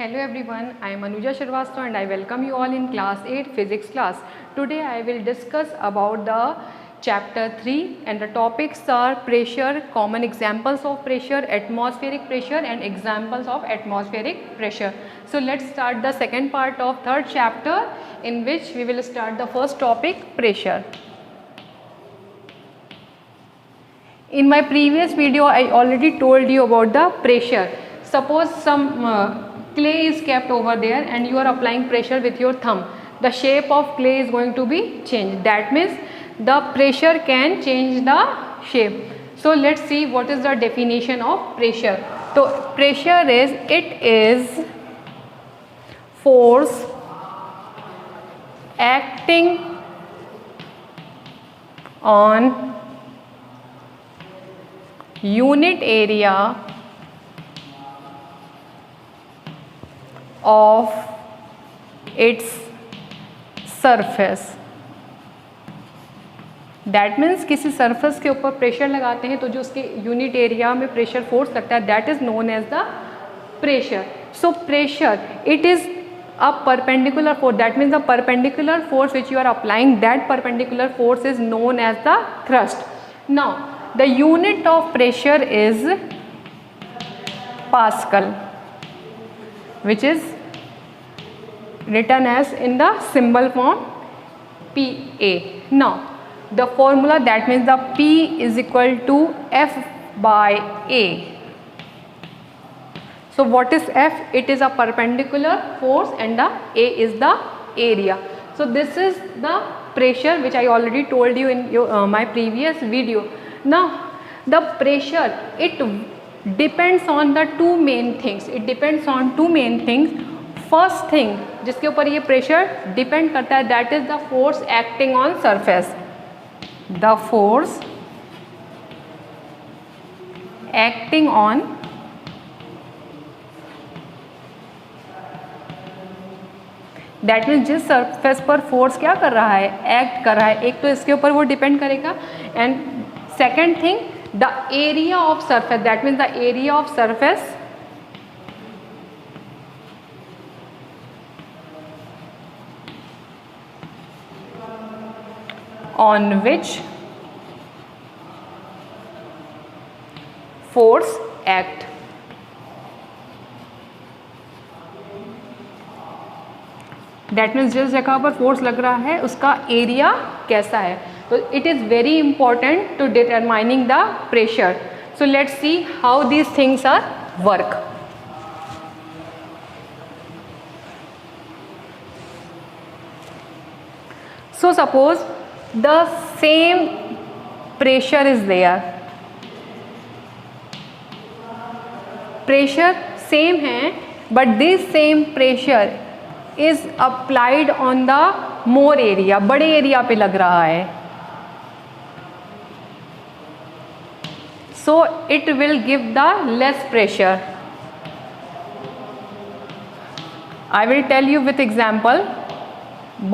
Hello everyone, I am Anuja Shrivastava and I welcome you all in class 8 physics class. Today I will discuss about the chapter 3 and the topics are pressure, common examples of pressure, atmospheric pressure and examples of atmospheric pressure. So let's start the second part of third chapter in which we will start the first topic, pressure. In my previous video I already told you about the pressure. Suppose some clay is kept over there and you are applying pressure with your thumb. The shape of clay is going to be changed. That means the pressure can change the shape. So let's see what is the definition of pressure. So pressure is force acting on unit area of its surface. That means किसी surface के ऊपर pressure लगाते हैं तो जो उसके unit area में pressure force लगता है that is known as the pressure. So pressure it is a perpendicular force, that means the perpendicular force which you are applying, that perpendicular force is known as the thrust. Now the unit of pressure is Pascal, which is written as in the symbol form PA. Now the formula, that means the P is equal to F by A. So what is F? It is a perpendicular force and the A is the area. So this is the pressure which I already told you in my previous video. Now the pressure, it depends on the two main things. It depends on two main things. First thing जिसके ऊपर ये pressure depend करता है that is the force acting on surface. The force acting on that means जिस surface पर force क्या कर रहा है, एक्ट कर रहा है, एक तो इसके ऊपर वो डिपेंड करेगा and second thing the area of surface, that means the area of surface on which force act. That means जिस जगह पर फोर्स लग रहा है उसका एरिया कैसा है. तो it is very important to determining the pressure. So let's see how these things are work. So suppose the same pressure is there. Pressure same है but this same pressure is applied on the more area. बड़े area पे लग रहा है. So it will give the less pressure. I will tell you with example.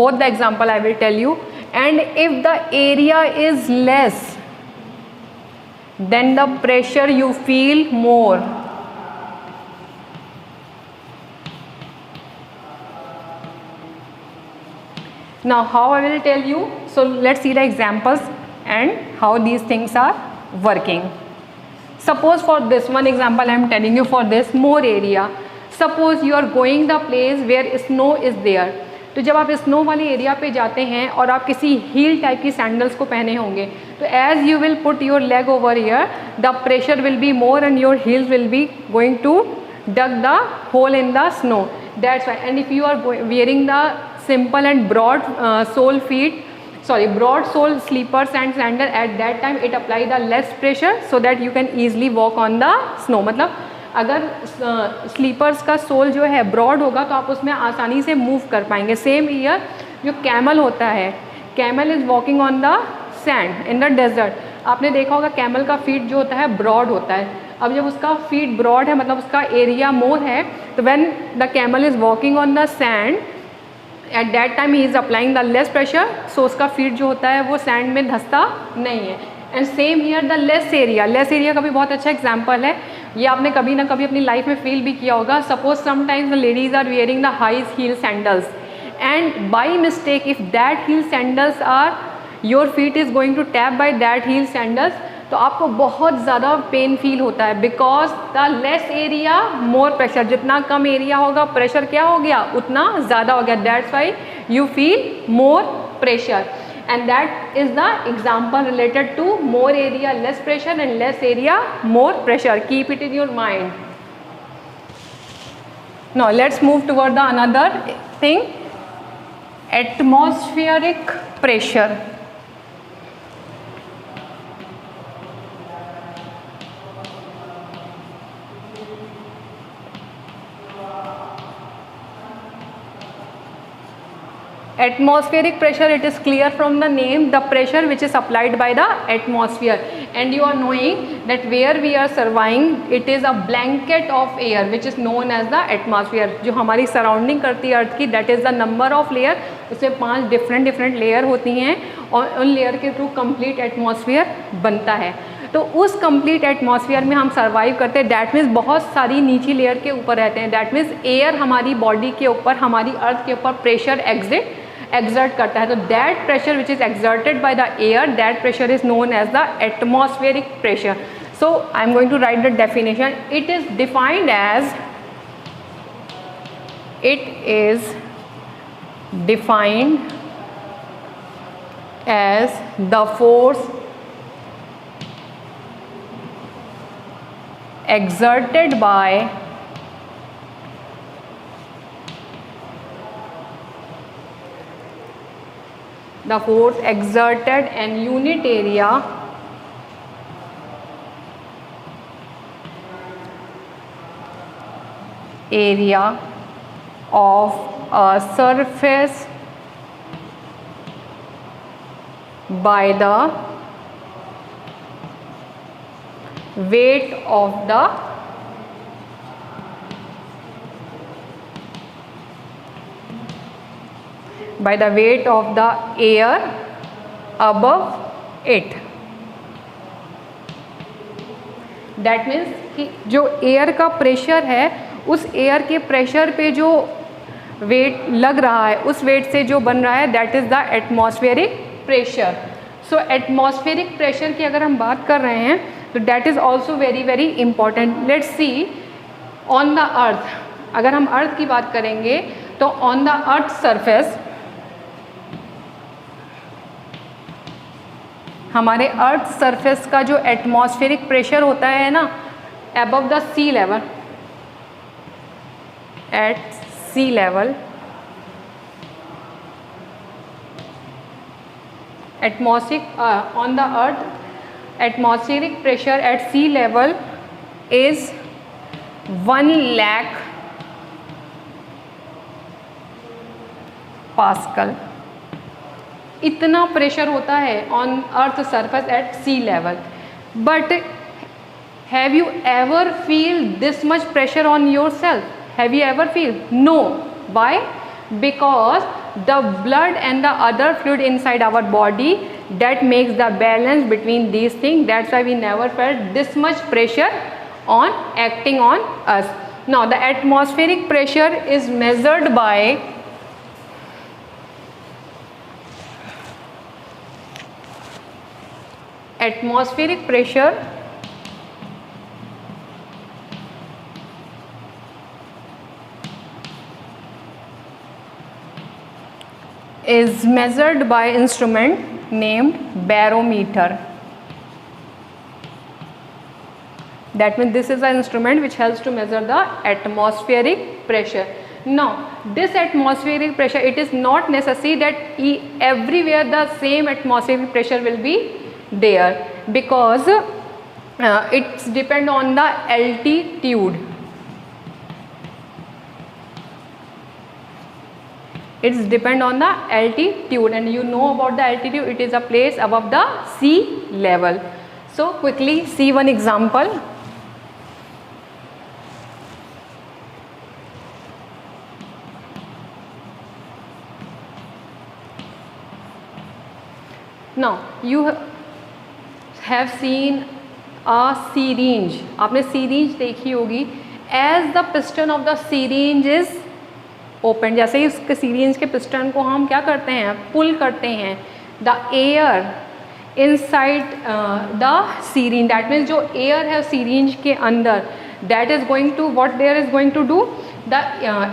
Both the example I will tell you. And if the area is less, then the pressure you feel more. Now how I will tell you. So let's see the examples and how these things are working. Suppose for this one example I am telling you for this more area. Suppose you are going the place where snow is there. तो जब आप snow वाले area पे जाते हैं और आप किसी हील टाइप की सैंडल्स को पहने होंगे तो as you will put your leg over here the pressure will be more and your heels will be going to dug the hole in the snow. That's why. And if you are wearing the simple and broad sole slippers and sandal, at that time it apply the less pressure so that you can easily walk on the snow. मतलब अगर slippers का soul जो है broad होगा तो आप उसमें आसानी से मूव कर पाएंगे. सेम ईयर जो कैमल होता है, camel is walking on the sand in the desert. आपने देखा होगा कैमल का फीट जो होता है ब्रॉड होता है. अब जब उसका फीट ब्रॉड है मतलब उसका एरिया मोर है तो when the camel is walking on the sand at that time he is applying the less pressure. So उसका फीट जो होता है वो सैंड में धंसता नहीं है. And same here the less area, less area का भी बहुत अच्छा एग्जाम्पल है, ये आपने कभी ना कभी अपनी लाइफ में फील भी किया होगा. Suppose sometimes the ladies are wearing the high heel sandals and by mistake if that heel sandals are your feet is going to tap by that heel sandals, तो आपको बहुत ज़्यादा पेन फील होता है, because the less area more pressure, जितना कम area होगा pressure क्या हो गया उतना ज़्यादा हो गया, that's why you feel more pressure. And that is the example related to more area less pressure and less area more pressure. Keep it in your mind. Now let's move toward the another thing, atmospheric pressure. Atmospheric pressure, it is clear from the name, the pressure which is applied by the atmosphere, and you are knowing that where we are surviving it is a blanket of air which is known as the atmosphere. जो हमारी surrounding करती है अर्थ की, that is the number of layer, उसमें 5 different layer होती हैं और उन लेयर के थ्रू कंप्लीट एटमॉस्फेयर बनता है. तो उस कंप्लीट एटमॉस्फेयर में हम सर्वाइव करते हैं, दैट मीन्स बहुत सारी नीची लेयर के ऊपर रहते हैं, दैट मीन्स एयर हमारी बॉडी के ऊपर, हमारी अर्थ के ऊपर प्रेशर exert करता है. तो that pressure which is exerted by the air, that pressure is known as the atmospheric pressure. So I am going to write the definition. It is defined as the force exerted by an unit area of a surface by the weight of the air above it. That means कि जो air का pressure है उस air के pressure पे जो wait लग रहा है उस वेट से जो बन रहा है that is the atmospheric pressure. So atmospheric pressure की अगर हम बात कर रहे हैं तो that is also very very important. Let's see on the earth, अगर हम अर्थ की बात करेंगे तो ऑन द अर्थ सरफेस, हमारे अर्थ सरफेस का जो एटमॉस्फेरिक प्रेशर होता है ना above the sea level, at sea level, atmospheric on the earth atmospheric pressure at sea level is 1 lakh pascal. इतना प्रेशर होता है on earth surface at sea level. But have you ever feel this much pressure on your self? Have you ever feel? No. Why? because the blood and the other fluid inside our body that makes the balance between these things, that's why we never felt this much pressure on acting on us. Now the atmospheric pressure is measured by atmospheric pressure is measured by instrument named barometer. That means this is an instrument which helps to measure the atmospheric pressure. Now this atmospheric pressure, it is not necessary that everywhere the same atmospheric pressure will be there, because it's depend on the altitude. It's depend on the altitude, and you know about the altitude, it is a place above the sea level. So quickly see one example. Now you have seen a syringe, आपने syringe देखी होगी, as the piston of the syringe is open, जैसे ही उसके syringe के piston को हम क्या करते हैं, पुल करते हैं, the air inside the syringe, that means जो एयर है सीरिंज के अंदर, that is going to what there is going to do, the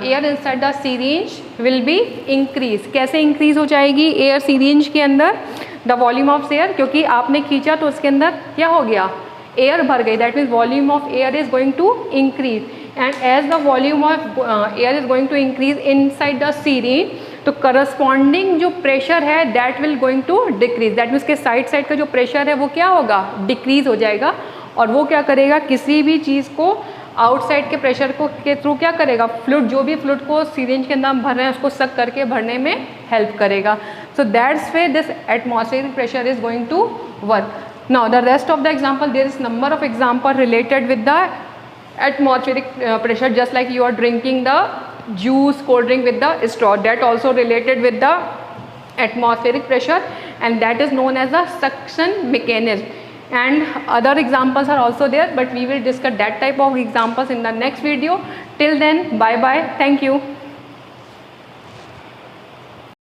air inside the syringe will be increase. कैसे इंक्रीज हो जाएगी एयर सीरिंज के अंदर, द वॉल्यूम ऑफ एयर, क्योंकि आपने खींचा तो उसके अंदर क्या हो गया, एयर भर गई, that means volume of air is going to increase, and as the volume of air is going to increase inside the syringe, तो करस्पॉन्डिंग जो प्रेशर है that will going to decrease, that means के side side का जो pressure है वो क्या होगा, डिक्रीज हो जाएगा, और वो क्या करेगा, किसी भी चीज़ को आउटसाइड के प्रेशर को के थ्रू क्या करेगा, फ्लूइड, जो भी फ्लूइड को सीरिंज के अंदर हम भर रहे हैं उसको सक करके भरने में हेल्प करेगा। So that's way this atmospheric pressure is going to work. Now the rest of the example, there is number of example related with the atmospheric pressure, just like you are drinking the juice, cold drink with the straw, that also related with the atmospheric pressure, and that is known as the suction mechanism, and other examples are also there, but we will discuss that type of examples in the next video. Till then, bye bye, thank you.